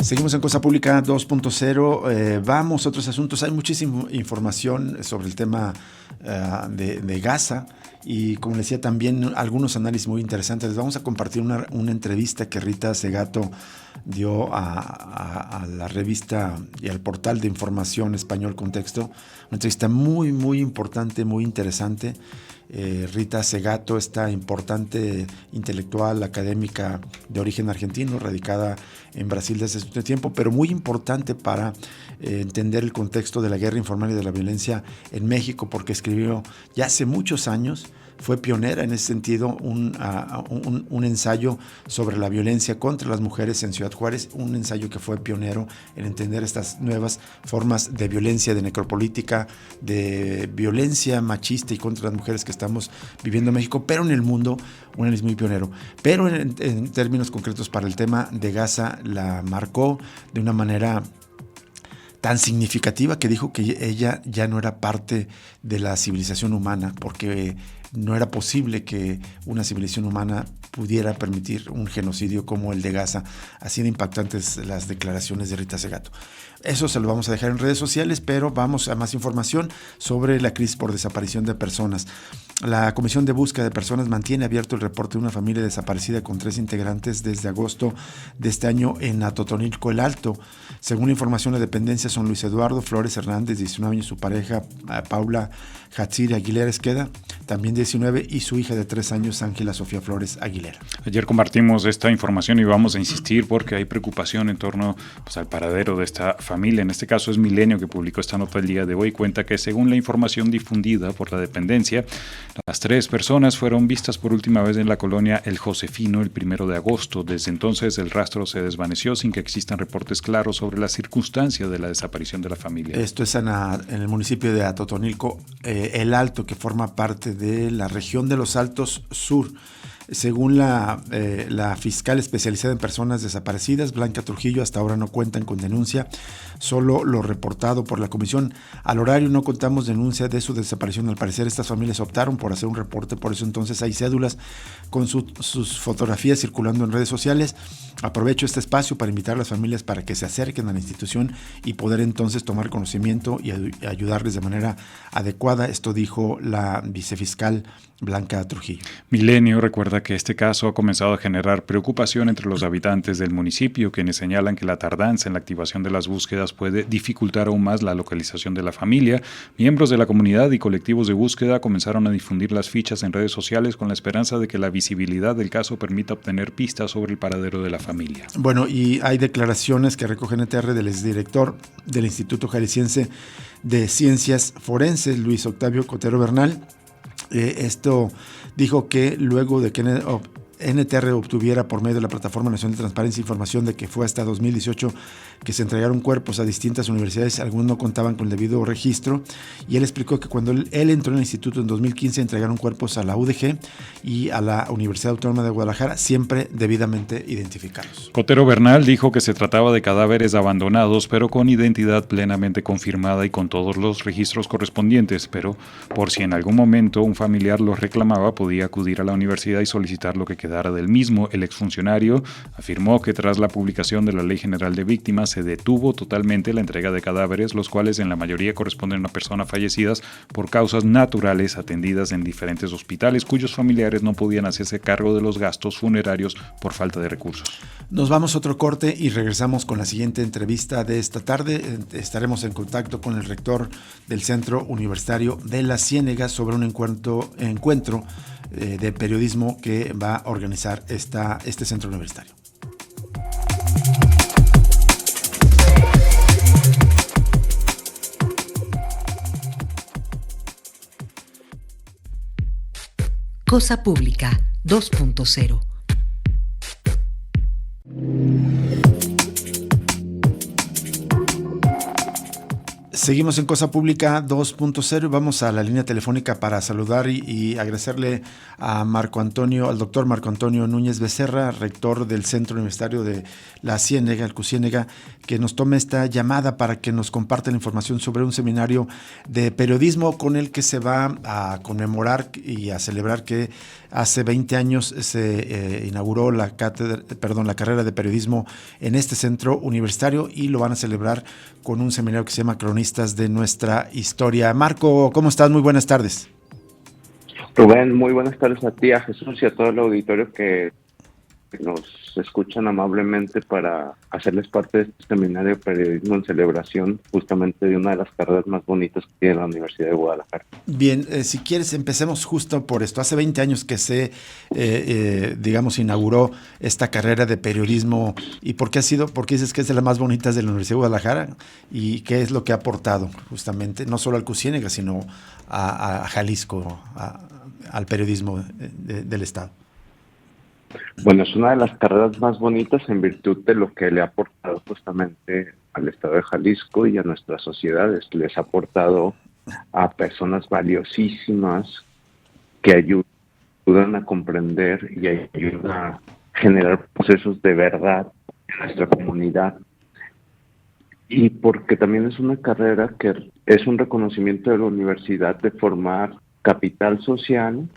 Seguimos en Cosa Pública 2.0. Vamos a otros asuntos. Hay muchísima información sobre el tema de Gaza y, como les decía, también algunos análisis muy interesantes. Les vamos a compartir una entrevista que Rita Segato dio a la revista y al portal de información Español Contexto. Una entrevista muy, muy importante, muy interesante. Rita Segato, esta importante intelectual académica de origen argentino, radicada en Brasil desde hace tiempo, pero muy importante para entender el contexto de la guerra informal y de la violencia en México, porque escribió ya hace muchos años, fue pionera en ese sentido, un ensayo sobre la violencia contra las mujeres en Ciudad Juárez, un ensayo que fue pionero en entender estas nuevas formas de violencia, de necropolítica, de violencia machista y contra las mujeres que estamos viviendo en México, pero en el mundo, un análisis muy pionero. Pero en términos concretos para el tema de Gaza, la marcó de una manera tan significativa que dijo que ella ya no era parte de la civilización humana, porque no era posible que una civilización humana pudiera permitir un genocidio como el de Gaza. Así de impactantes las declaraciones de Rita Segato. Eso se lo vamos a dejar en redes sociales, pero vamos a más información sobre la crisis por desaparición de personas. La Comisión de Búsqueda de Personas mantiene abierto el reporte de una familia desaparecida con 3 integrantes desde agosto de este año en Atotonilco el Alto. Según información de dependencia, son Luis Eduardo Flores Hernández, 19 años, su pareja Paula Hatsiri Aguilera Esqueda, también de 2019, y su hija de 3 años, Ángela Sofía Flores Aguilera. Ayer compartimos esta información y vamos a insistir porque hay preocupación en torno al paradero de esta familia. En este caso es Milenio que publicó esta nota el día de hoy. Cuenta que según la información difundida por la dependencia, las 3 personas fueron vistas por última vez en la colonia El Josefino el 1 de agosto. Desde entonces el rastro se desvaneció sin que existan reportes claros sobre las circunstancias de la desaparición de la familia. Esto es en el municipio de Atotonilco, El Alto, que forma parte de la región de los Altos Sur. Según la fiscal especializada en personas desaparecidas, Blanca Trujillo, hasta ahora no cuentan con denuncia, solo lo reportado por la comisión. Al horario no contamos denuncia de su desaparición. Al parecer estas familias optaron por hacer un reporte, por eso entonces hay cédulas con sus fotografías circulando en redes sociales. Aprovecho este espacio para invitar a las familias para que se acerquen a la institución y poder entonces tomar conocimiento y ayudarles de manera adecuada. Esto dijo la vicefiscal Blanca Trujillo. Milenio recuerda que este caso ha comenzado a generar preocupación entre los habitantes del municipio, quienes señalan que la tardanza en la activación de las búsquedas puede dificultar aún más la localización de la familia. Miembros de la comunidad y colectivos de búsqueda comenzaron a difundir las fichas en redes sociales con la esperanza de que la visibilidad del caso permita obtener pistas sobre el paradero de la familia. Bueno, y hay declaraciones que recoge NTR del exdirector del Instituto Jalisciense de Ciencias Forenses, Luis Octavio Cotero Bernal. Esto dijo que luego de que NTR obtuviera por medio de la Plataforma Nacional de Transparencia e Información de que fue hasta 2018 que se entregaron cuerpos a distintas universidades, algunos no contaban con el debido registro, y él explicó que cuando él entró en el instituto en 2015 entregaron cuerpos a la UDG y a la Universidad Autónoma de Guadalajara, siempre debidamente identificados. Cotero Bernal dijo que se trataba de cadáveres abandonados, pero con identidad plenamente confirmada y con todos los registros correspondientes, pero por si en algún momento un familiar los reclamaba, podía acudir a la universidad y solicitar lo que quedara del mismo. El exfuncionario afirmó que tras la publicación de la Ley General de Víctimas se detuvo totalmente la entrega de cadáveres, los cuales en la mayoría corresponden a personas fallecidas por causas naturales atendidas en diferentes hospitales, cuyos familiares no podían hacerse cargo de los gastos funerarios por falta de recursos. Nos vamos a otro corte y regresamos con la siguiente entrevista de esta tarde. Estaremos en contacto con el rector del Centro Universitario de La Ciénega sobre un encuentro de periodismo que va a organizar este centro universitario. Cosa Pública 2.0. Seguimos en Cosa Pública 2.0 y vamos a la línea telefónica para saludar y agradecerle a al doctor Marco Antonio Núñez Becerra, rector del Centro Universitario de La Ciénega, el CUCIénega, que nos tome esta llamada para que nos comparta la información sobre un seminario de periodismo con el que se va a conmemorar y a celebrar que hace 20 años se inauguró la carrera de periodismo en este centro universitario, y lo van a celebrar con un seminario que se llama Cronistas de Nuestra Historia. Marco, ¿cómo estás? Muy buenas tardes. Rubén, muy buenas tardes a ti, a Jesús y a todo el auditorio que nos escuchan amablemente para hacerles parte de este seminario de periodismo en celebración justamente de una de las carreras más bonitas que tiene la Universidad de Guadalajara. Bien, si quieres empecemos justo por esto. Hace 20 años que se, inauguró esta carrera de periodismo. ¿Y por qué dices que es de las más bonitas de la Universidad de Guadalajara? ¿Y qué es lo que ha aportado justamente, no solo al CUCIénega, sino a Jalisco, al periodismo del Estado? Bueno, es una de las carreras más bonitas en virtud de lo que le ha aportado justamente al Estado de Jalisco y a nuestras sociedades. Les ha aportado a personas valiosísimas que ayudan a comprender y ayudan a generar procesos de verdad en nuestra comunidad. Y porque también es una carrera que es un reconocimiento de la universidad de formar capital social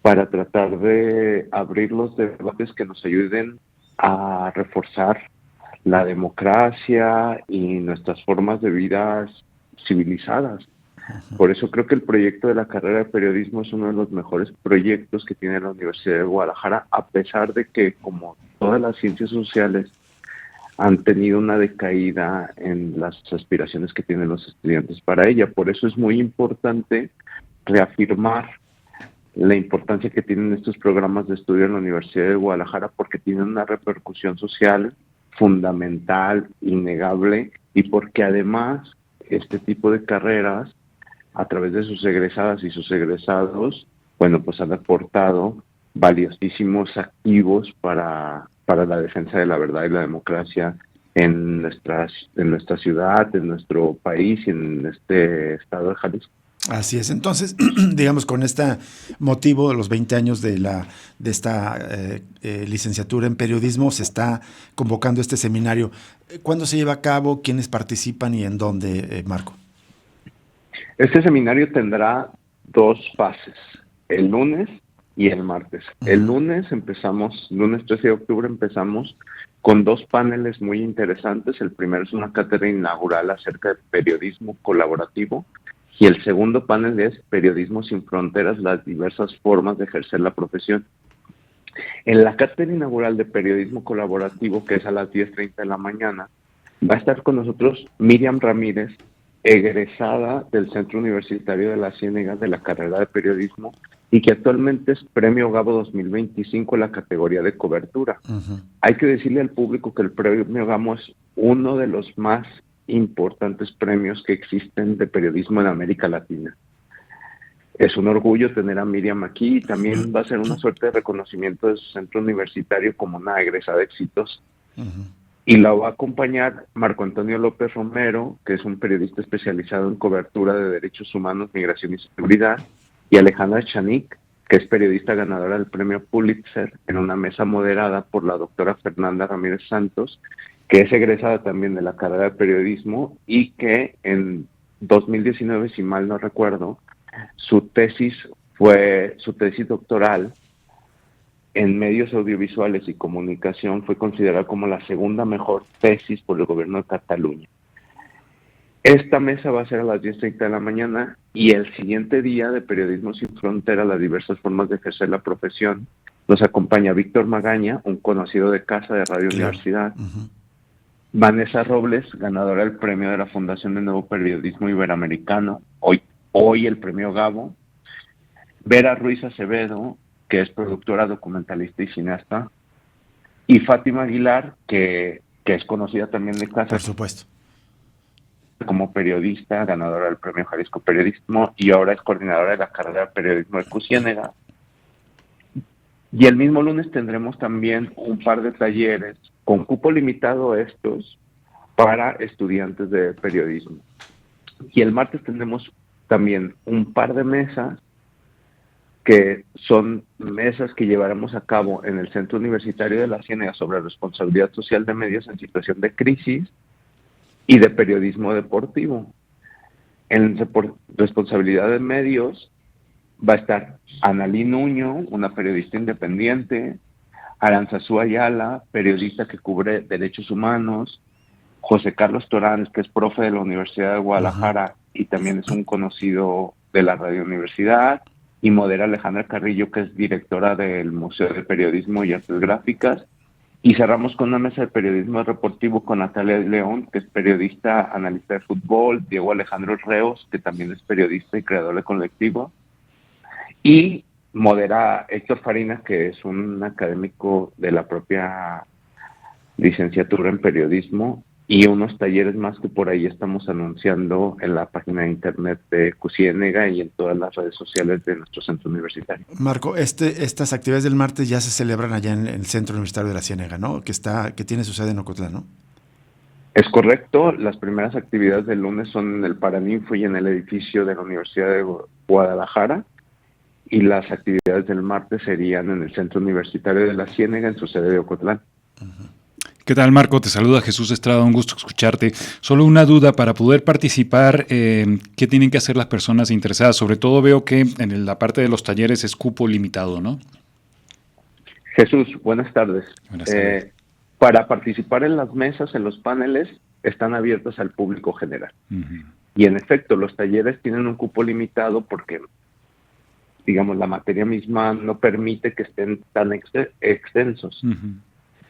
para tratar de abrir los debates que nos ayuden a reforzar la democracia y nuestras formas de vida civilizadas. Por eso creo que el proyecto de la carrera de periodismo es uno de los mejores proyectos que tiene la Universidad de Guadalajara, a pesar de que, como todas las ciencias sociales, han tenido una decaída en las aspiraciones que tienen los estudiantes para ella. Por eso es muy importante reafirmar la importancia que tienen estos programas de estudio en la Universidad de Guadalajara, porque tienen una repercusión social fundamental, innegable, y porque además este tipo de carreras, a través de sus egresadas y sus egresados, bueno, pues han aportado valiosísimos activos para la defensa de la verdad y la democracia en nuestra ciudad, en nuestro país y en este estado de Jalisco. Así es. Entonces, digamos, con este motivo de los 20 años de esta licenciatura en periodismo, se está convocando este seminario. ¿Cuándo se lleva a cabo? ¿Quiénes participan y en dónde, Marco? Este seminario tendrá 2 fases, el lunes y el martes. El lunes 13 de octubre empezamos con 2 paneles muy interesantes. El primero es una cátedra inaugural acerca de periodismo colaborativo, y el segundo panel es Periodismo sin Fronteras, las diversas formas de ejercer la profesión. En la cátedra inaugural de Periodismo Colaborativo, que es a las 10:30 de la mañana, va a estar con nosotros Miriam Ramírez, egresada del Centro Universitario de la Ciénega de la carrera de Periodismo, y que actualmente es Premio Gabo 2025 en la categoría de cobertura. Hay que decirle al público que el Premio Gabo es uno de los más importantes premios que existen de periodismo en América Latina. Es un orgullo tener a Miriam aquí, y también va a ser una suerte de reconocimiento de su centro universitario como una egresada exitosa. Y la va a acompañar Marco Antonio López Romero, que es un periodista especializado en cobertura de derechos humanos, migración y seguridad, y Alejandra Chanik, que es periodista ganadora del premio Pulitzer, en una mesa moderada por la doctora Fernanda Ramírez Santos, que es egresada también de la carrera de periodismo y que en 2019, si mal no recuerdo, su tesis doctoral en medios audiovisuales y comunicación fue considerada como la segunda mejor tesis por el gobierno de Cataluña. Esta mesa va a ser a las 10:30 de la mañana, y el siguiente día de Periodismo sin Frontera, las diversas formas de ejercer la profesión, nos acompaña Víctor Magaña, un conocido de casa de Radio Universidad, Vanessa Robles, ganadora del premio de la Fundación de Nuevo Periodismo Iberoamericano, hoy el premio Gabo, Vera Ruiz Acevedo, que es productora, documentalista y cineasta, y Fátima Aguilar, que es conocida también de casa. Por supuesto. Como periodista, ganadora del premio Jalisco Periodismo, y ahora es coordinadora de la carrera de periodismo de Cusiénega. Y el mismo lunes tendremos también un par de talleres con cupo limitado estos para estudiantes de periodismo. Y el martes tendremos también un par de mesas que son mesas que llevaremos a cabo en el Centro Universitario de la Ciénega sobre responsabilidad social de medios en situación de crisis y de periodismo deportivo. En responsabilidad de medios va a estar Analí Nuño, una periodista independiente, Aranzazú Ayala, periodista que cubre derechos humanos, José Carlos Torán, que es profe de la Universidad de Guadalajara y también es un conocido de la Radio Universidad, y modera Alejandra Carrillo, que es directora del Museo de Periodismo y Artes Gráficas. Y cerramos con una mesa de periodismo deportivo con Natalia León, que es periodista, analista de fútbol, Diego Alejandro Reos, que también es periodista y creador de Colectivo, y modera Héctor Farina, que es un académico de la propia licenciatura en periodismo, y unos talleres más que por ahí estamos anunciando en la página de internet de Cusiénega y en todas las redes sociales de nuestro centro universitario. Marco, estas actividades del martes ya se celebran allá en el Centro Universitario de la Ciénega, ¿no? Que tiene su sede en Ocotlán, ¿no? Es correcto. Las primeras actividades del lunes son en el Paraninfo y en el edificio de la Universidad de Guadalajara, y las actividades del martes serían en el Centro Universitario de la Ciénega, en su sede de Ocotlán. ¿Qué tal, Marco? Te saluda Jesús Estrada, un gusto escucharte. Solo una duda, para poder participar, ¿qué tienen que hacer las personas interesadas? Sobre todo veo que en la parte de los talleres es cupo limitado, ¿no? Jesús, buenas tardes. Buenas tardes. Para participar en las mesas, en los paneles, están abiertos al público general. Y en efecto, los talleres tienen un cupo limitado porque, digamos, la materia misma no permite que estén tan extensos.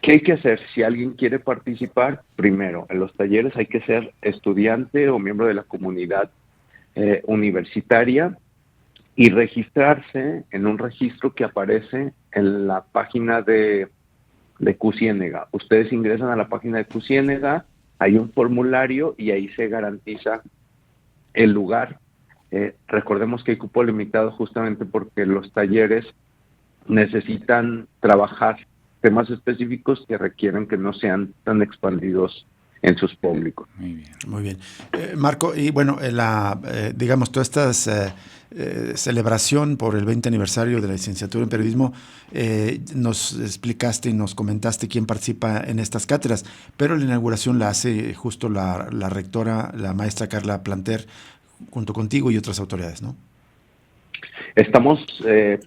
¿Qué hay que hacer? Si alguien quiere participar, primero, en los talleres hay que ser estudiante o miembro de la comunidad universitaria, y registrarse en un registro que aparece en la página de QCiénega. Ustedes ingresan a la página de QCiénega, hay un formulario y ahí se garantiza el lugar. Recordemos que hay cupo limitado justamente porque los talleres necesitan trabajar temas específicos que requieren que no sean tan expandidos en sus públicos. Muy bien. Marco, y bueno, digamos, toda esta celebración por el 20 aniversario de la licenciatura en periodismo, nos explicaste y nos comentaste quién participa en estas cátedras, pero la inauguración la hace justo la rectora, la maestra Carla Planter, junto contigo y otras autoridades, ¿no? Estamos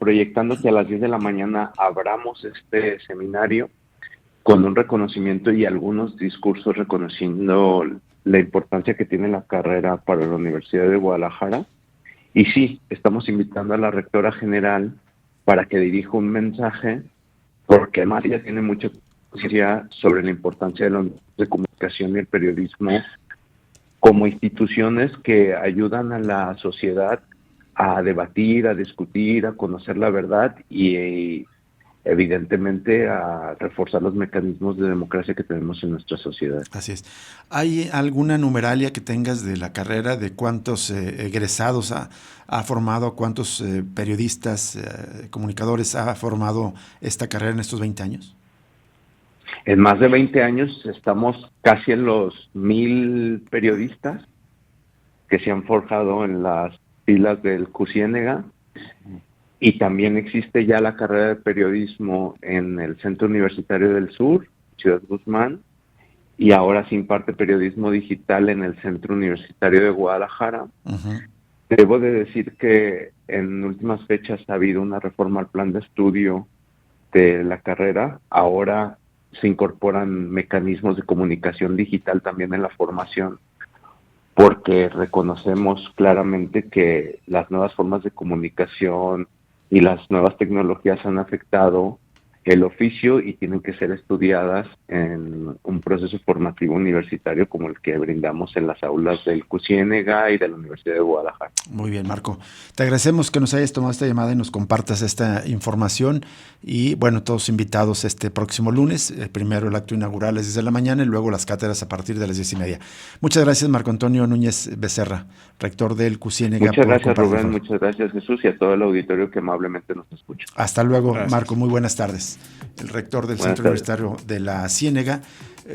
proyectando que a las 10 de la mañana abramos este seminario con un reconocimiento y algunos discursos reconociendo la importancia que tiene la carrera para la Universidad de Guadalajara. Y sí, estamos invitando a la rectora general para que dirija un mensaje, porque además ella tiene mucha conciencia sobre la importancia de la de comunicación y el periodismo como instituciones que ayudan a la sociedad a debatir, a discutir, a conocer la verdad y evidentemente a reforzar los mecanismos de democracia que tenemos en nuestra sociedad. Así es. ¿Hay alguna numeralia que tengas de la carrera de cuántos egresados ha formado, cuántos periodistas, comunicadores ha formado esta carrera en estos 20 años? En más de 20 años estamos casi en los 1,000 periodistas que se han forjado en las filas del QCiénega. Y también existe ya la carrera de periodismo en el Centro Universitario del Sur, Ciudad Guzmán, y ahora se imparte periodismo digital en el Centro Universitario de Guadalajara. Uh-huh. Debo de decir que en últimas fechas ha habido una reforma al plan de estudio de la carrera. Ahora se incorporan mecanismos de comunicación digital también en la formación, porque reconocemos claramente que las nuevas formas de comunicación y las nuevas tecnologías han afectado el oficio y tienen que ser estudiadas en un proceso formativo universitario como el que brindamos en las aulas del QCiénega y de la Universidad de Guadalajara. Muy bien, Marco. Te agradecemos que nos hayas tomado esta llamada y nos compartas esta información. Y bueno, todos invitados este próximo lunes. Primero el acto inaugural a las 10 de la mañana y luego las cátedras a partir de las 10:30. Muchas gracias, Marco Antonio Núñez Becerra, rector del QCiénega. Muchas gracias, Rubén. Muchas gracias, Jesús, y a todo el auditorio que amablemente nos escucha. Hasta luego, gracias. Marco. Muy buenas tardes. El rector del Centro Universitario de la Ciénega.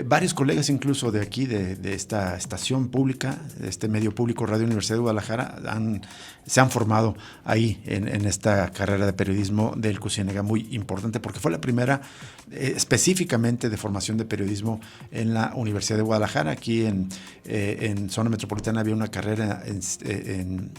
Varios colegas incluso de aquí, de esta estación pública, de este medio público Radio Universidad de Guadalajara, se han formado ahí en esta carrera de periodismo del QCiénega, muy importante porque fue la primera específicamente de formación de periodismo en la Universidad de Guadalajara. Aquí en zona metropolitana había una carrera en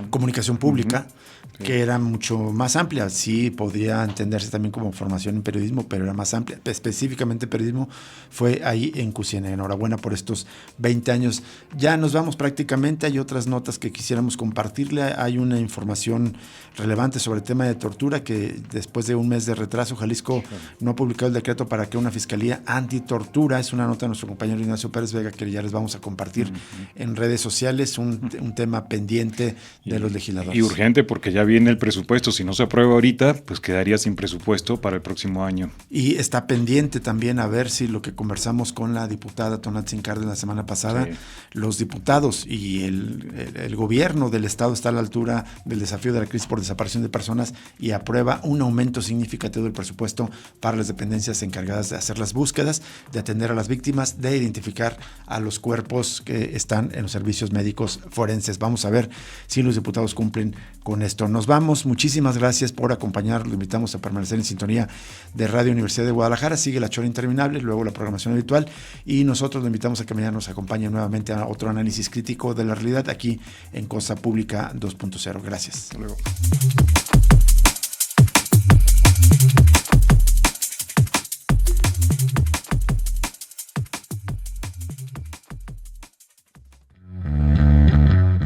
comunicación pública, uh-huh, sí, que era mucho más amplia. Sí, podía entenderse también como formación en periodismo, pero era más amplia. Específicamente periodismo fue ahí en QCiénega. Enhorabuena por estos 20 años. Ya nos vamos prácticamente. Hay otras notas que quisiéramos compartirle. Hay una información relevante sobre el tema de tortura que después de un mes de retraso, Jalisco no ha publicado el decreto para que una fiscalía antitortura. Es una nota de nuestro compañero Ignacio Pérez Vega que ya les vamos a compartir en redes sociales. Un tema pendiente de los legisladores. Y urgente porque ya viene el presupuesto. Si no se aprueba ahorita, pues quedaría sin presupuesto para el próximo año. Y está pendiente también a ver si lo que conversamos con la diputada Tonantzin Cárdenas la semana pasada, sí, los diputados y el gobierno del estado está a la altura del desafío de la crisis por desaparición de personas y aprueba un aumento significativo del presupuesto para las dependencias encargadas de hacer las búsquedas, de atender a las víctimas, de identificar a los cuerpos que están en los servicios médicos forenses. Vamos a ver si los diputados cumplen con esto. Nos vamos. Muchísimas gracias por acompañarnos. Lo invitamos a permanecer en sintonía de Radio Universidad de Guadalajara. Sigue la Chora Interminable, luego la programación habitual y nosotros lo invitamos a que mañana nos acompañe nuevamente a otro análisis crítico de la realidad aquí en Cosa Pública 2.0. Gracias. Hasta luego.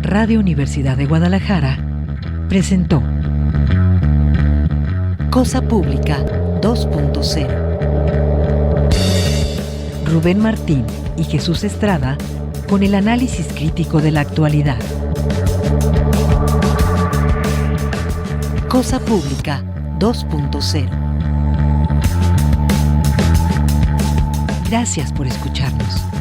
Radio Universidad de Guadalajara presentó Cosa Pública 2.0. Rubén Martín y Jesús Estrada con el análisis crítico de la actualidad. Cosa Pública 2.0. Gracias por escucharnos.